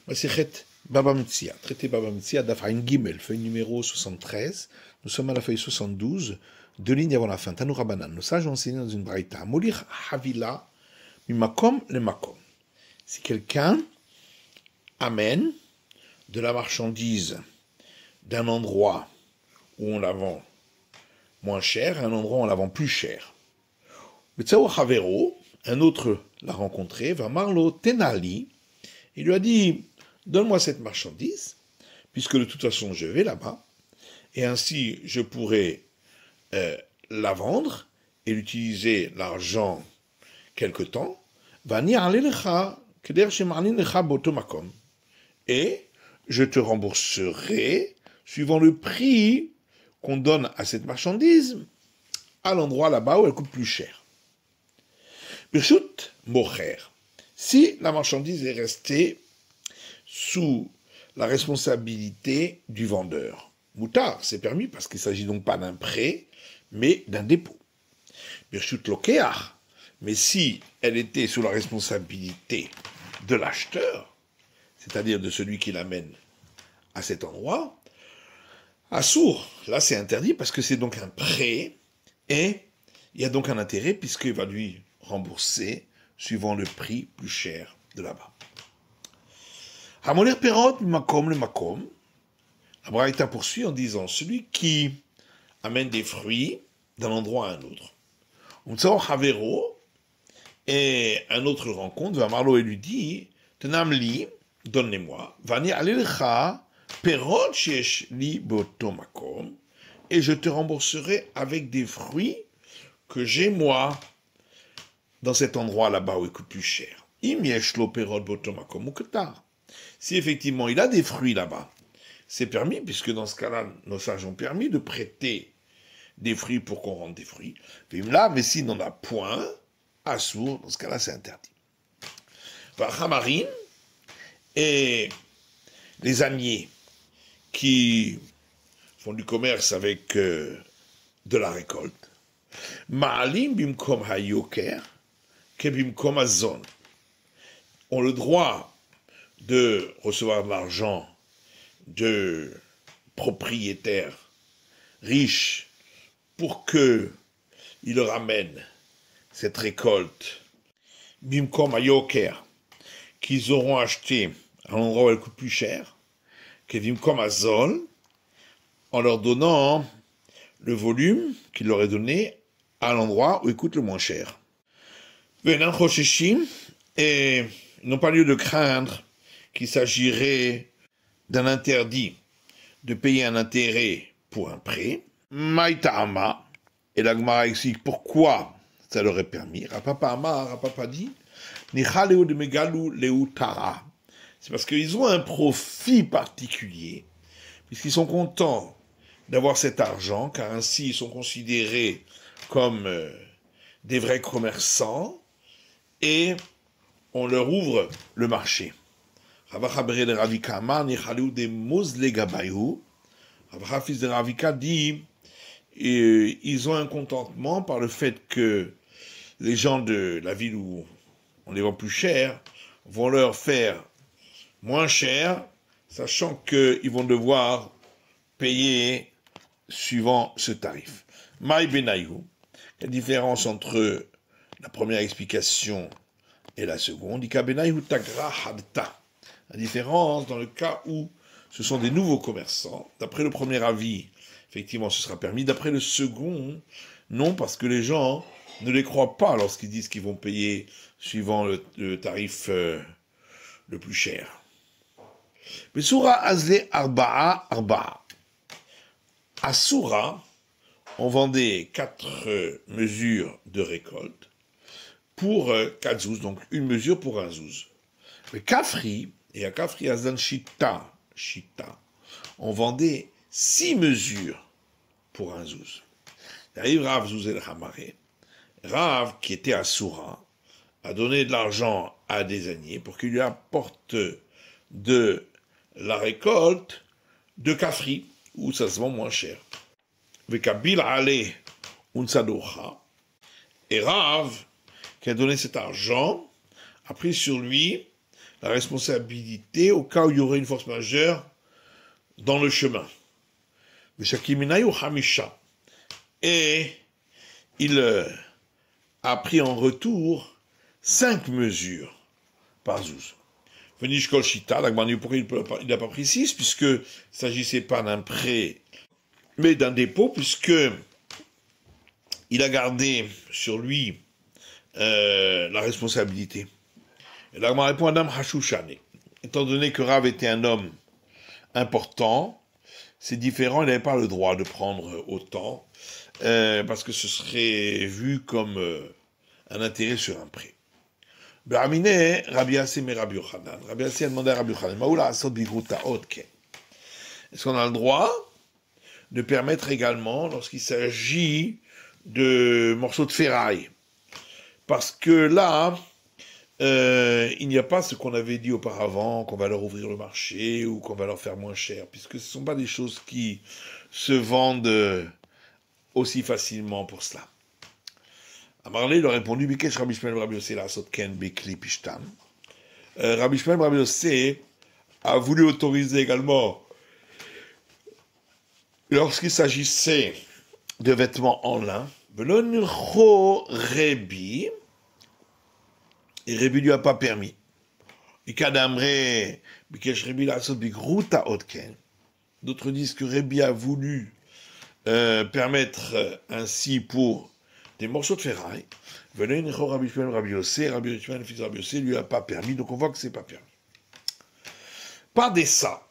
Masechet Baba Metzia, traité Baba Metzia, Daf Ain Gimel, feuille numéro 73. Nous sommes à la feuille 72, deux lignes avant la fin. Tanu Rabanan, nos sages ont enseigné dans une braïta. Molir Havila, Mimakom le Makom. Si quelqu'un amène de la marchandise d'un endroit où on la vend moins cher à un endroit où on la vend plus cher. Betsao Havero, un autre l'a rencontré, va Marlo Tenali, il lui a dit, donne-moi cette marchandise, puisque de toute façon je vais là-bas, et ainsi je pourrai la vendre et l'utiliser l'argent quelque temps, et je te rembourserai suivant le prix qu'on donne à cette marchandise à l'endroit là-bas où elle coûte plus cher. Birshut Mocher. Si la marchandise est restée sous la responsabilité du vendeur, Moutar, c'est permis parce qu'il ne s'agit donc pas d'un prêt, mais d'un dépôt. Birshut Lokeach. Mais si elle était sous la responsabilité de l'acheteur, c'est-à-dire de celui qui l'amène à cet endroit, Assour, là c'est interdit parce que c'est donc un prêt et il y a donc un intérêt puisqu'il va lui rembourser suivant le prix plus cher de là-bas. Hamoler perot makom le makom. La Braïta poursuit en disant celui qui amène des fruits d'un endroit à un autre. Umtsao havero, et un autre rencontre, va Marlo et lui dit Tenamli, donne-les-moi, vani alilcha perot shesh li boto makom, et je te rembourserai avec des fruits que j'ai moi dans cet endroit là-bas où il coûte plus cher. Si effectivement il a des fruits là-bas, c'est permis, puisque dans ce cas-là, nos sages ont permis de prêter des fruits pour qu'on rende des fruits. Mais s'il n'en a point, Assour, dans ce cas-là, c'est interdit. Hamarin et les âniers qui font du commerce avec de la récolte. Ma'alim bimkom hayoker ke bimkom azon ont le droit de recevoir de l'argent de propriétaires riches pour qu'ils leur amènent cette récolte bimkom hayoker qu'ils auront acheté à l'endroit où elle coûte plus cher ke bimkom azon en leur donnant le volume qu'il leur est donné à l'endroit où il coûte le moins cher. Et ils n'ont pas lieu de craindre qu'il s'agirait d'un interdit de payer un intérêt pour un prêt. Maïta'ama, et la Gemara explique pourquoi ça leur est permis. Rapapa dit, c'est parce qu'ils ont un profit particulier, puisqu'ils sont contents d'avoir cet argent, car ainsi ils sont considérés comme des vrais commerçants, et on leur ouvre le marché. Ravacha fils de Ravika dit, ils ont un contentement par le fait que les gens de la ville où on les vend plus cher vont leur faire moins cher, sachant qu'ils vont devoir payer suivant ce tarif. Maï Benayou, la différence entre la première explication et la seconde, Ika Benayou Tagra Hadta. La différence dans le cas où ce sont des nouveaux commerçants, d'après le premier avis, effectivement ce sera permis, d'après le second, non, parce que les gens ne les croient pas lorsqu'ils disent qu'ils vont payer suivant le tarif le plus cher. Besura Azle Arba'a Arba'a. À Soura, on vendait 4 mesures de récolte pour 4 zouz, donc une mesure pour un zouz. Le Kafri, et à Kafri Azan Shita, on vendait 6 mesures pour un zouz. Il arrive Rav Zouz el Hamaré. Rav, qui était à Soura, a donné de l'argent à des âniers pour qu'il lui apporte de la récolte de Kafri, où ça se vend moins cher. Vekabil ale unsadocha. Et Rav, qui a donné cet argent, a pris sur lui la responsabilité au cas où il y aurait une force majeure dans le chemin. Et il a pris en retour 5 mesures par zouz. Venish kol shita, pourquoi il n'a pas pris 6, puisque il ne s'agissait pas d'un prêt, mais d'un dépôt, puisque il a gardé sur lui la responsabilité. Et l'Agma répond Adam Hashushane. Étant donné que Rav était un homme important, c'est différent, il n'avait pas le droit de prendre autant, parce que ce serait vu comme un intérêt sur un prêt. Be'amine, Rabbi Yassé mais Rabbi Yochanan. Rabbi Yassé a demandé à Rabbi Yochanan, Maoula asot bigruta otke. Est-ce qu'on a le droit de permettre également, lorsqu'il s'agit de morceaux de ferraille? Parce que là, il n'y a pas ce qu'on avait dit auparavant, qu'on va leur ouvrir le marché ou qu'on va leur faire moins cher, puisque ce ne sont pas des choses qui se vendent aussi facilement pour cela. Amarlé il a répondu, Bikesh Rabbi Shmuel Rabbi Yossé la sotken bekli pishtan. Rabbi Shmuel Rabbi Yossé a voulu autoriser également, lorsqu'il s'agissait de vêtements en lin, Velonilcho Rebi, et Rebi lui a pas permis. D'autres disent que Rebi a voulu permettre ainsi pour des morceaux de ferraille. Rabbi Yochanan, fils de Rabbi Yossé, lui a pas permis, donc on voit que c'est pas permis. Par des ça,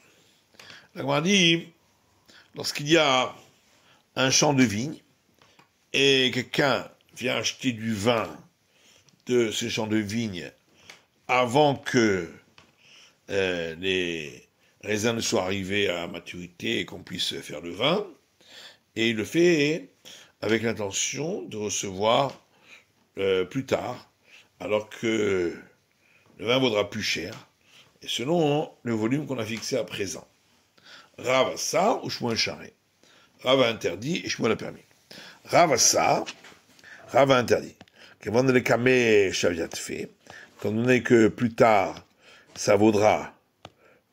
on dit, lorsqu'il y a un champ de vigne et quelqu'un vient acheter du vin de ce champ de vigne avant que les raisins ne soient arrivés à maturité et qu'on puisse faire le vin, et il le fait avec l'intention de recevoir plus tard, alors que le vin vaudra plus cher, et selon le volume qu'on a fixé à présent. Rav a ça ou Shmuel charré. Rav a interdit et Shmuel a permis. Rav a ça, Rav a interdit. Étant donné que plus tard, ça vaudra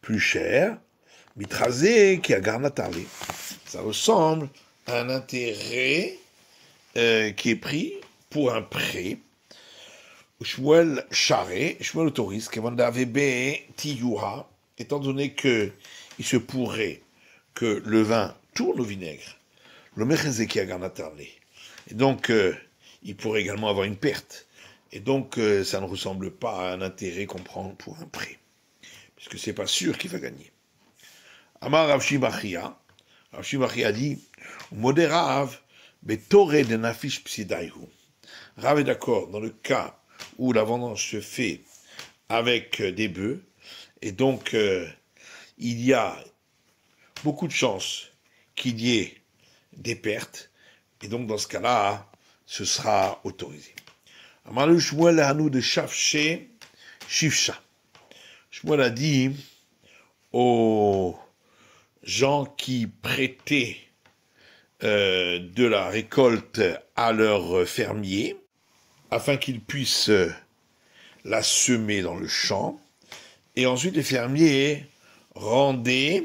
plus cher, mitrasé qui a garnatarlé. Ça ressemble à un intérêt qui est pris pour un prêt. Shmuel charré, Shmuel autorise, étant donné que il se pourrait que le vin tourne au vinaigre, le mechazé qui a garnatarlé. Et donc, il pourrait également avoir une perte. Et donc, ça ne ressemble pas à un intérêt qu'on prend pour un prêt, puisque c'est pas sûr qu'il va gagner. Amar Rav Shimachia dit, Modérav, betore de nafish psidaihu. Rav est d'accord dans le cas où la vendange se fait avec des bœufs, et donc il y a beaucoup de chances qu'il y ait des pertes, et donc dans ce cas-là, ce sera autorisé. Amalu Shmuel Hanou de Shafché Shifcha. Shmuel a dit aux gens qui prêtaient de la récolte à leurs fermiers, afin qu'ils puissent la semer dans le champ, et ensuite les fermiers rendaient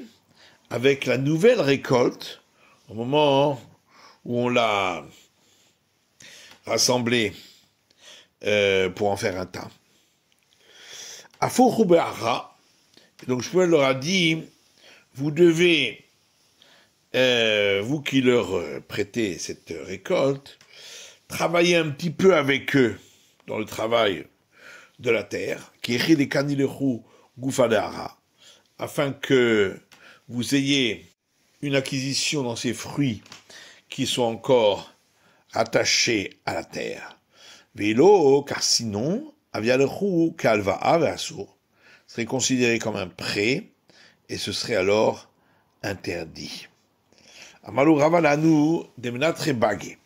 avec la nouvelle récolte, au moment où on l'a rassemblée pour en faire un tas. Donc Shmuel leur a dit, vous devez, vous qui leur prêtez cette récolte, travailler un petit peu avec eux dans le travail de la terre, afin que vous ayez une acquisition dans ces fruits qui sont encore attachés à la terre. Vélo, car sinon, serait considéré comme un prêt et ce serait alors interdit. Amalou Ravalanu demenatre bagué.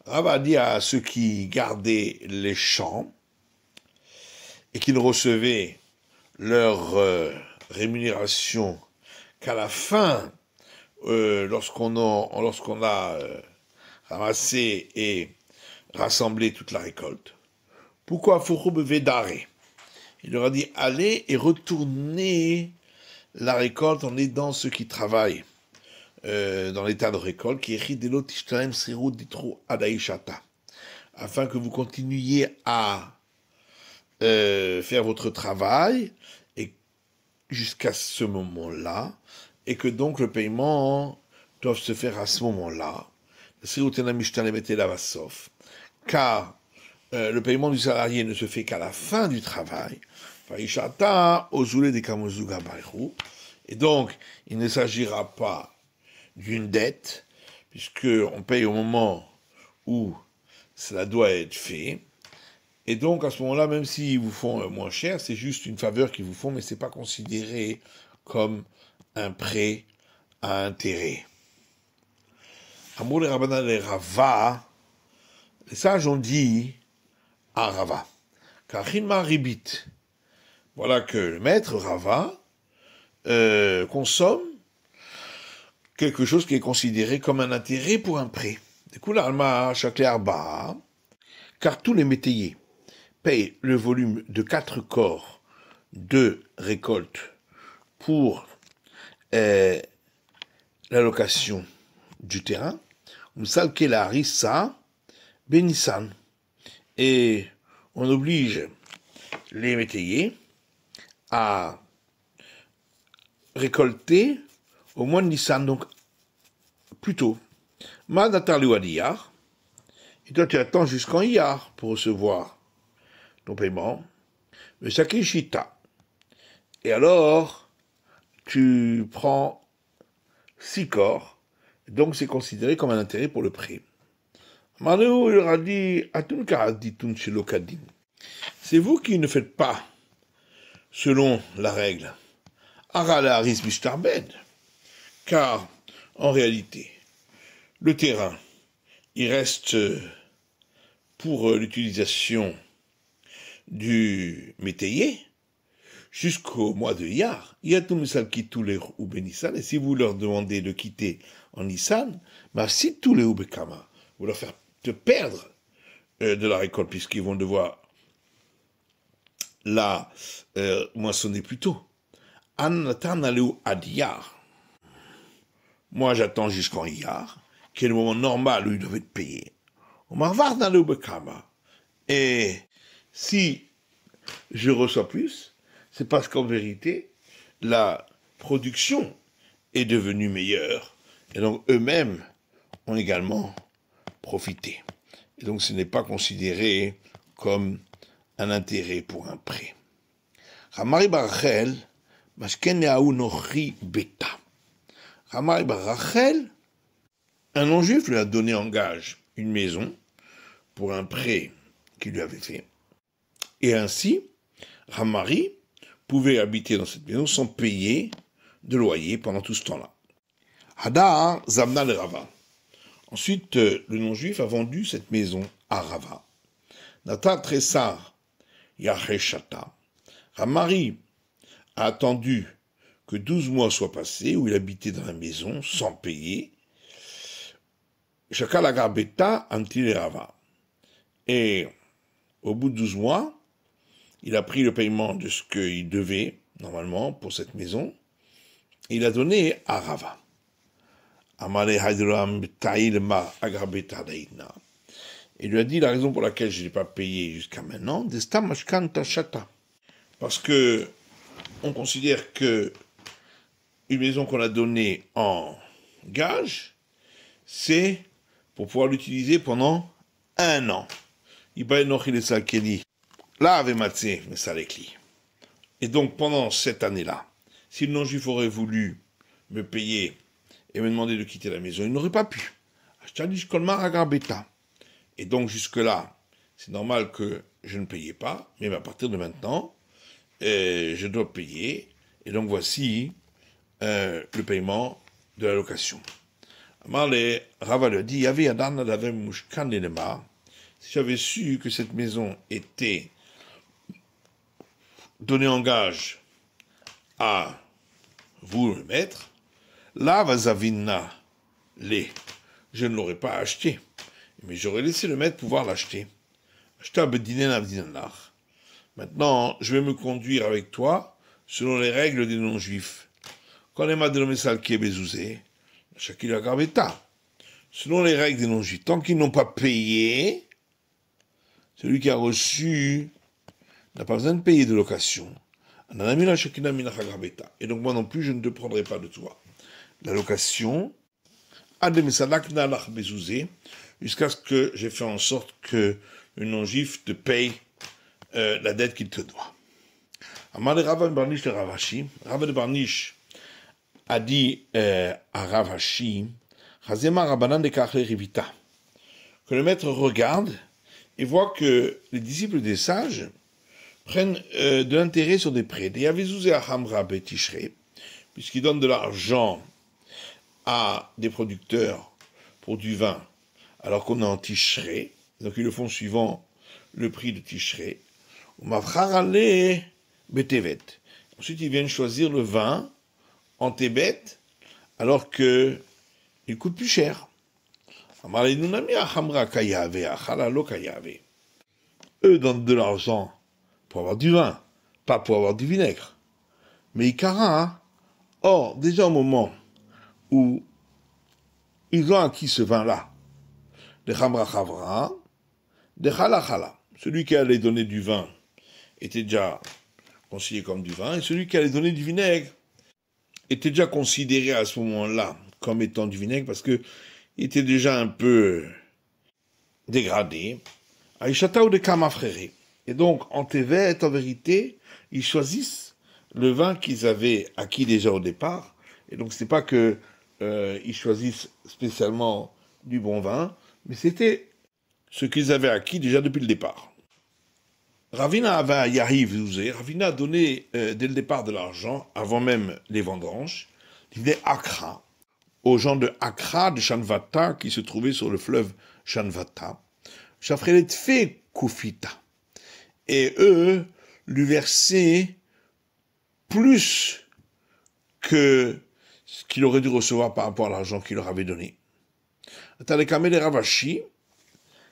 Rav a dit à ceux qui gardaient les champs et qui ne recevaient leur rémunération qu'à la fin, lorsqu'on a ramassé et rassemblé toute la récolte. Pourquoi Fouchoub Védaré? Il leur a dit, allez et retournez la récolte en aidant ceux qui travaillent dans l'état de récolte, qui est Ridelo Tishtalem Sirut Ditro Adaishata, afin que vous continuiez à faire votre travail et jusqu'à ce moment-là, et que donc le paiement doit se faire à ce moment-là. Car le paiement du salarié ne se fait qu'à la fin du travail. Et donc, il ne s'agira pas d'une dette, puisqu'on paye au moment où cela doit être fait. Et donc, à ce moment-là, même s'ils vous font moins cher, c'est juste une faveur qu'ils vous font, mais ce n'est pas considéré comme un prêt à intérêt. Amour les Rabbanan les Rava, les sages ont dit à Rava, car Hinma Ribit, voilà que le maître Rava consomme quelque chose qui est considéré comme un intérêt pour un prêt. Du coup, l'alma chaque arba, car tous les métayers payent le volume de 4 corps de récolte pour l'allocation du terrain, la rissa benissan, et on oblige les métayers à récolter au mois de Nissan, donc plus tôt. Madatar Iyar, et toi tu attends jusqu'en Iyar pour recevoir ton paiement. Le Sakishita. Et alors, tu prends 6 corps, donc c'est considéré comme un intérêt pour le prêt. Manou, il leur a dit, c'est vous qui ne faites pas selon la règle. Arala Aris Bistarbed. Car, en réalité, le terrain, il reste pour l'utilisation du métayer jusqu'au mois de Iyar. Yatum Misal Kitouler ou Benissan, et si vous leur demandez de quitter en Nissan, si tous les Ubekama, vous leur faire te perdre de la récolte, puisqu'ils vont devoir la moissonner plus tôt. Anatan Aleu Adiyar. Moi, j'attends jusqu'en Iyar, qui est le moment normal où ils doivent être payés. Et si je reçois plus, c'est parce qu'en vérité, la production est devenue meilleure. Et donc, eux-mêmes ont également profité. Et donc, ce n'est pas considéré comme un intérêt pour un prêt. Ramari Barachel, Mashkeneaou Nochri Beta. Ramari Barachel, un non-juif lui a donné en gage une maison pour un prêt qu'il lui avait fait. Et ainsi, Ramari pouvait habiter dans cette maison sans payer de loyer pendant tout ce temps-là. Hadar Zamna le Rava. Ensuite, le non-juif a vendu cette maison à Rava. Nata Tressar Yaheshata. Ramari a attendu que 12 mois soient passés où il habitait dans la maison sans payer. Chaka la garbeta anti Rava. Et au bout de 12 mois, il a pris le paiement de ce qu'il devait, normalement, pour cette maison, et il a donné à Rava. Il lui a dit la raison pour laquelle je n'ai pas payé jusqu'à maintenant, parce que on considère que une maison qu'on a donnée en gage, c'est pour pouvoir l'utiliser pendant 1 an. Et donc pendant cette année-là, si le non-juif aurait voulu me payer et me demander de quitter la maison, il n'aurait pas pu. Et donc jusque-là, c'est normal que je ne payais pas, mais à partir de maintenant, je dois payer. Et donc voici le paiement de la location. Amarle Rava lui dit, si j'avais su que cette maison était donnée en gage à vous, le maître, là, vazavina, je ne l'aurais pas acheté, mais j'aurais laissé le maître pouvoir l'acheter. Acheter à Bedinen Avdinanach. Maintenant, je vais me conduire avec toi selon les règles des non-juifs. Quand les Madelomesal qui est bezouzé, chacun a garbeta. Selon les règles des non-juifs, tant qu'ils n'ont pas payé, celui qui a reçu n'a pas besoin de payer de location. Et donc moi non plus, je ne te prendrai pas de toi. La location, jusqu'à ce que j'ai fait en sorte que le non-juif te paye la dette qu'il te doit. Amar Rav Barnish le Ravashi, Rav de Barnish a dit à Ravashi, que le maître regarde et voit que les disciples des sages prennent de l'intérêt sur des prêts. Puisqu'ils donnent de l'argent à des producteurs pour du vin, alors qu'on est en Tishrei, donc ils le font suivant le prix de Tishrei. Ensuite, ils viennent choisir le vin en Tébet, alors que il coûte plus cher. Eux donnent de l'argent pour avoir du vin, pas pour avoir du vinaigre. Mais Ikara, hein? Or, déjà au moment où ils ont acquis ce vin-là, de Khamra Khavra, de Khala Khala, celui qui allait donner du vin était déjà considéré comme du vin, et celui qui allait donner du vinaigre était déjà considéré à ce moment-là comme étant du vinaigre, parce que il était déjà un peu dégradé. Aïchata ou de Kama fréré. Et donc, en Tevet, en vérité, ils choisissent le vin qu'ils avaient acquis déjà au départ. Et donc, c'est pas que ils choisissent spécialement du bon vin, mais c'était ce qu'ils avaient acquis déjà depuis le départ. Ravina avait Yariv, Ravina a donné dès le départ de l'argent, avant même les vendanges, l'idée Akra, aux gens de Akra, de Shanvata, qui se trouvaient sur le fleuve Shanvata. Shafrelet fait Kufita. Et eux lui versaient plus que ce qu'il aurait dû recevoir par rapport à l'argent qu'il leur avait donné. Talekame de Ravashi,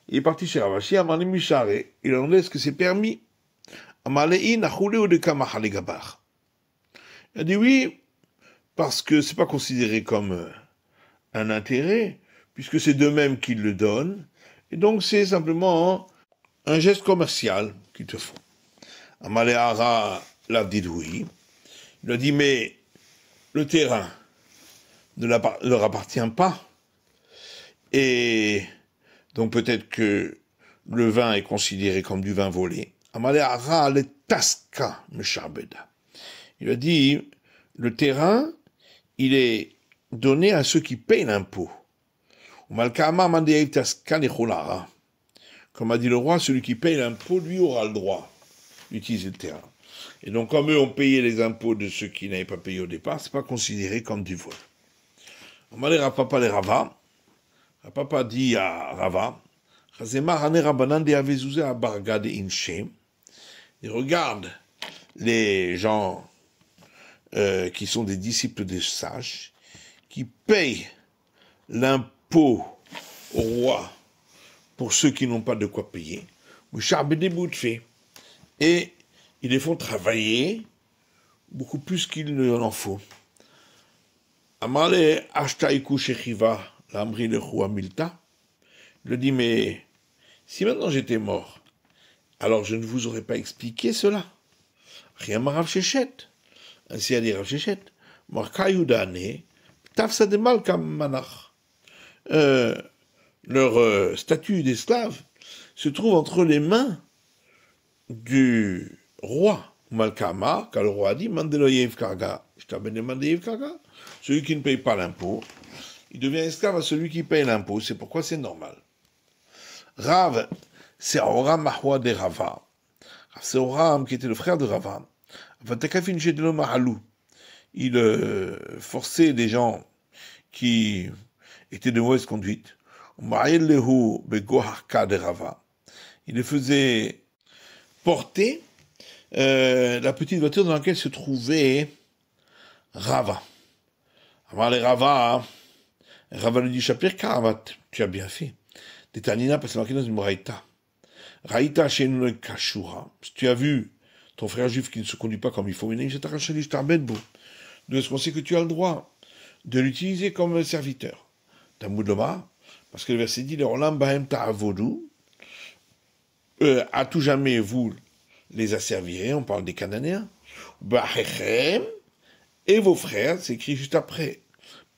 il est parti chez Ravashi, Amane Mishare, il a demandé est-ce que c'est permis. Amalei Nachoule ou de Kamahale Gabar. Il a dit oui, parce que c'est pas considéré comme un intérêt, puisque c'est d'eux-mêmes qu'ils le donnent, et donc c'est simplement un geste commercial qu'ils te font. Amaleara l'a dit oui. Il a dit mais le terrain ne leur appartient pas, et donc peut-être que le vin est considéré comme du vin volé. Amaleara le taska mesharbeda. Il a dit le terrain, il est donné à ceux qui payent l'impôt. Comme a dit le roi, celui qui paye l'impôt, lui aura le droit d'utiliser le terrain. Et donc, comme eux ont payé les impôts de ceux qui n'avaient pas payé au départ, c'est pas considéré comme du vol. Rapapa les Rava. Rapapa dit à Rava, il regarde les gens qui sont des disciples des sages, qui payent l'impôt au roi pour ceux qui n'ont pas de quoi payer, et ils les font travailler beaucoup plus qu'il n'en faut. Amale Ashtaiku Shechiva, l'Amri le Chua Milta, il dit mais si maintenant j'étais mort, alors je ne vous aurais pas expliqué cela. Rien Rav Shechet. Ainsi a dit Rav Shechet. Markayudane, Tafsa de Malkam Manach. Leur statut d'esclave se trouve entre les mains du roi. Malkama, car le roi a dit Mandeloyev Karga, je t'abonne Mandeloyev Karga. Celui qui ne paye pas l'impôt, il devient esclave à celui qui paye l'impôt. C'est pourquoi c'est normal. Rav, c'est Oram Mahwa de Rava. C'est Oram qui était le frère de Rava. Il forçait des gens qui étaient de mauvaise conduite. Il les faisait porter la petite voiture dans laquelle se trouvait Rava. Avant les Rava lui dit Shapir Karavat, tu as bien fait. Des Tanina, parce que c'est marqué dans une Braïta. Raïta chez nous Kashura. Tu as vu ton frère juif qui ne se conduit pas comme il faut, d'où est-ce qu'on sait que tu as le droit de l'utiliser comme serviteur? Talmud Lomar, parce que le verset dit, à tout jamais vous les asservirez, on parle des Cananéens, et vos frères, c'est écrit juste après,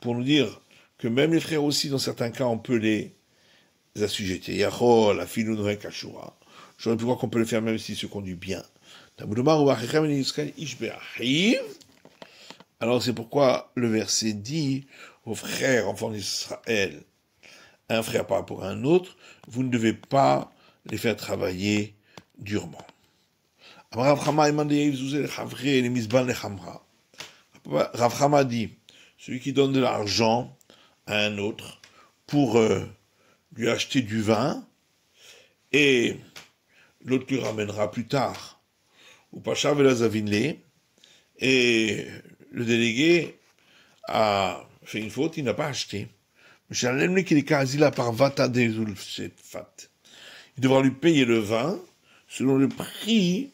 pour nous dire que même les frères aussi, dans certains cas, on peut les assujettir. Yachol, afilun rekashura. J'aurais pu croire qu'on peut le faire même s'il se conduit bien. Alors c'est pourquoi le verset dit aux frères, enfants d'Israël, un frère par rapport à un autre, vous ne devez pas les faire travailler durement. Rav Chama dit, celui qui donne de l'argent à un autre pour lui acheter du vin, et l'autre lui ramènera plus tard, ou Pacha Velazavinle, et le délégué a fait une faute, il n'a pas acheté. Il devra lui payer le vin selon le prix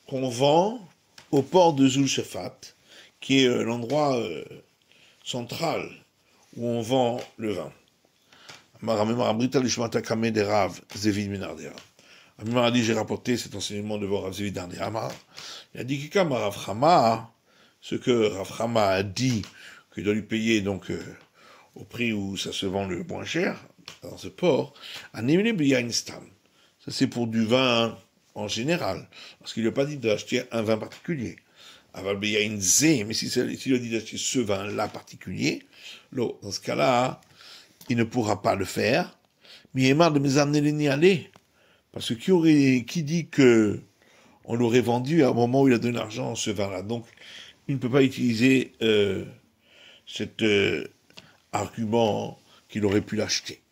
qu'on vend au port de Zulshafat, qui est l'endroit central où on vend le vin. Amimar a dit, j'ai rapporté cet enseignement devant Rav Zevid Amar. Il a dit que Rav Chama, ce que Rav Chama a dit, qu'il doit lui payer donc au prix où ça se vend le moins cher, dans ce port, ça c'est pour du vin en général, parce qu'il lui a pas dit d'acheter un vin particulier. Mais s'il lui a dit d'acheter ce vin-là particulier, dans ce cas-là, il ne pourra pas le faire, mais il est marre de me amener les nids aller. Parce que qui dit que on l'aurait vendu à un moment où il a donné l'argent ce vin-là. Donc, il ne peut pas utiliser cet argument qu'il aurait pu l'acheter.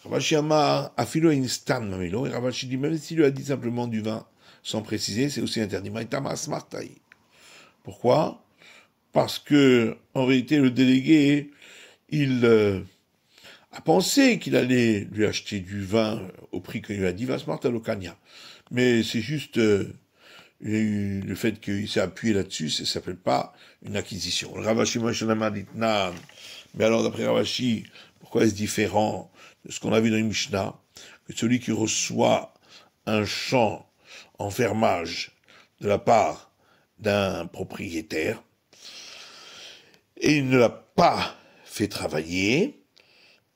Ravashi Amar afilo instan mamelo, et Ravashi dit même s'il lui a dit simplement du vin sans préciser, c'est aussi interdit. Pourquoi? Parce que en réalité le délégué il a pensé qu'il allait lui acheter du vin au prix qu'il lui a dit, va smart alokania. Mais c'est juste le fait qu'il s'est appuyé là-dessus, ça ne s'appelle pas une acquisition. Le Ravashi Moshanama dit nan. Mais alors d'après Ravashi, pourquoi est-ce différent de ce qu'on a vu dans les Mishnah, que celui qui reçoit un champ en fermage de la part d'un propriétaire et il ne l'a pas fait travailler,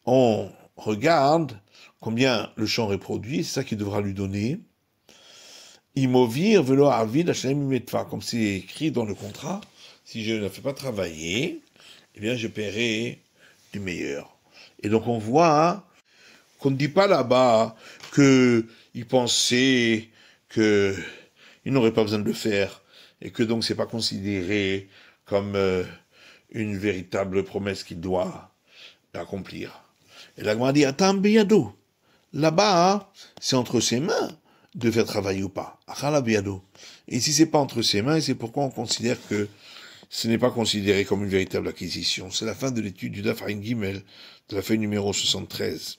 on regarde combien le champ reproduit, c'est ça qu'il devra lui donner. Imovir velo avid metfa, comme c'est écrit dans le contrat, si je ne le fais pas travailler, eh bien je paierai du meilleur. Et donc on voit qu'on ne dit pas là-bas qu'il pensait qu'il n'aurait pas besoin de le faire et que donc c'est pas considéré comme une véritable promesse qu'il doit accomplir. Et la Gemara dit, attends, biyado. Là-bas, c'est entre ses mains de faire travailler ou pas. Achala biyado. Et si c'est pas entre ses mains, c'est pourquoi on considère que ce n'est pas considéré comme une véritable acquisition. C'est la fin de l'étude du Daf Ayin Gimel, de la feuille numéro 73.